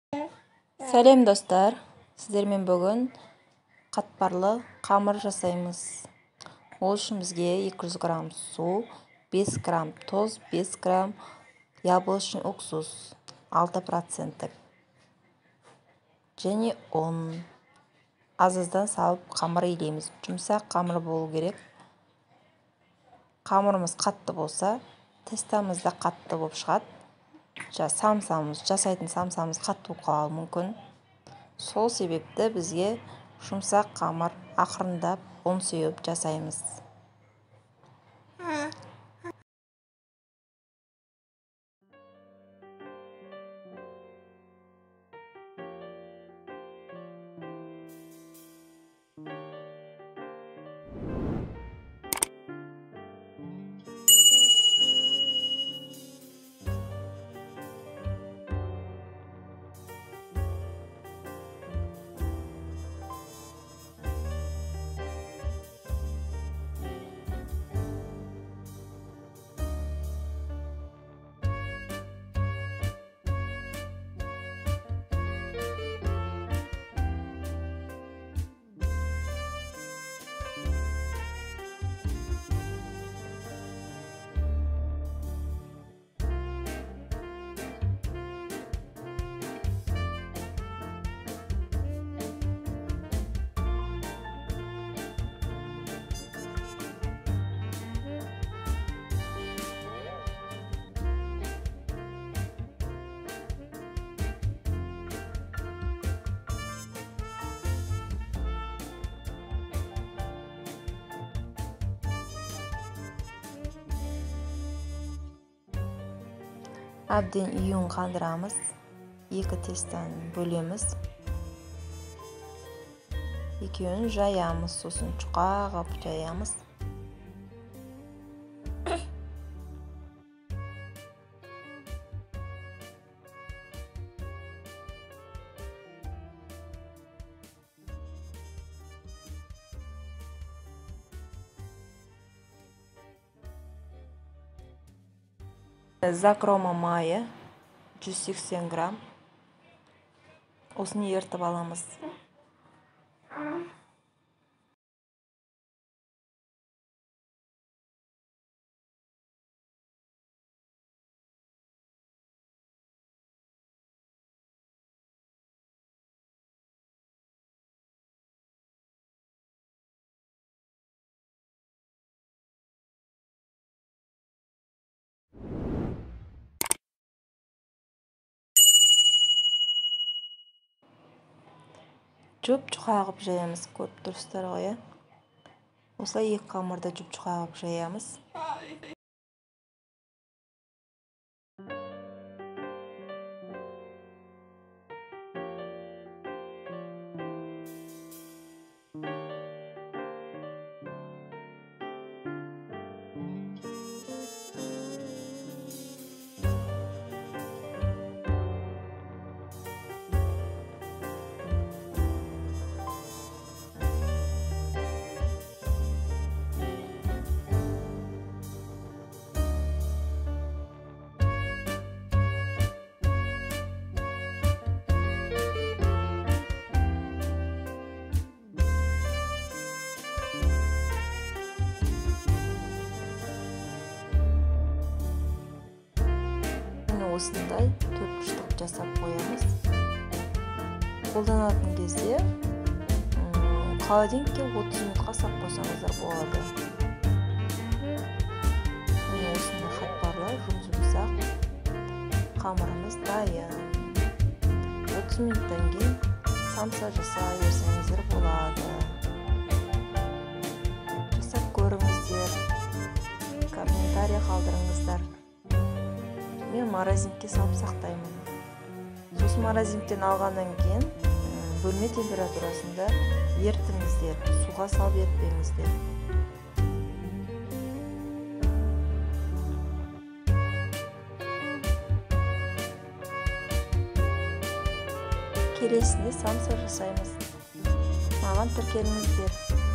Сәлем достар, сіздермен бүгін қатпарлы қамыр жасаймыз. Ол үшін бізге 200 грамм су, 5 грамм тұз, 5 грамм яблочный уксус 6% және ұн. Азыздан салып қамыр илейміз. Жұмсақ қамыр болу керек. Қамырымыз қатты болса, тестамыз да қатты болып шығады. Жасайтын самсамыз қатты болып қалуы мүмкін. Сол себепті бізге жұмсақ қамыр ақырындап ұн сеуіп жасаймыз. Әбден үйін қандырамыз. 2 тестаны бөлеміз. Екеуін жаямыз, сосын жұқа қылып жаямыз. Закрома майы 180 грамм. Осыны ертіп аламыз. Жұп-жұқа қылып жаямыз, көріп тұрсыздар ғой. Осылай 2 қамырды жұп-жұқа қылып жаямыз. Осындай 4 бұрыштық жасап қоямыз. Қолданатын кезде холодильникке 30 минутқа сап қойсаңыздар болады. Осындай қатпарлы жұмсақ қамырымыз дайын. 30 минуттан кейін самса жасай берсеңіздер болады. Жасап көріңіздер, комментарий қалдырыңыздар. Мен морозилкаға салып сақтаймын. Сосын морозилкадан алғаннан кейін бөлме температурасында ерітіңіздер, суға салып ерітпеңіздер. Келесінде самса жасаймыз. Маған тіркеліңіздер.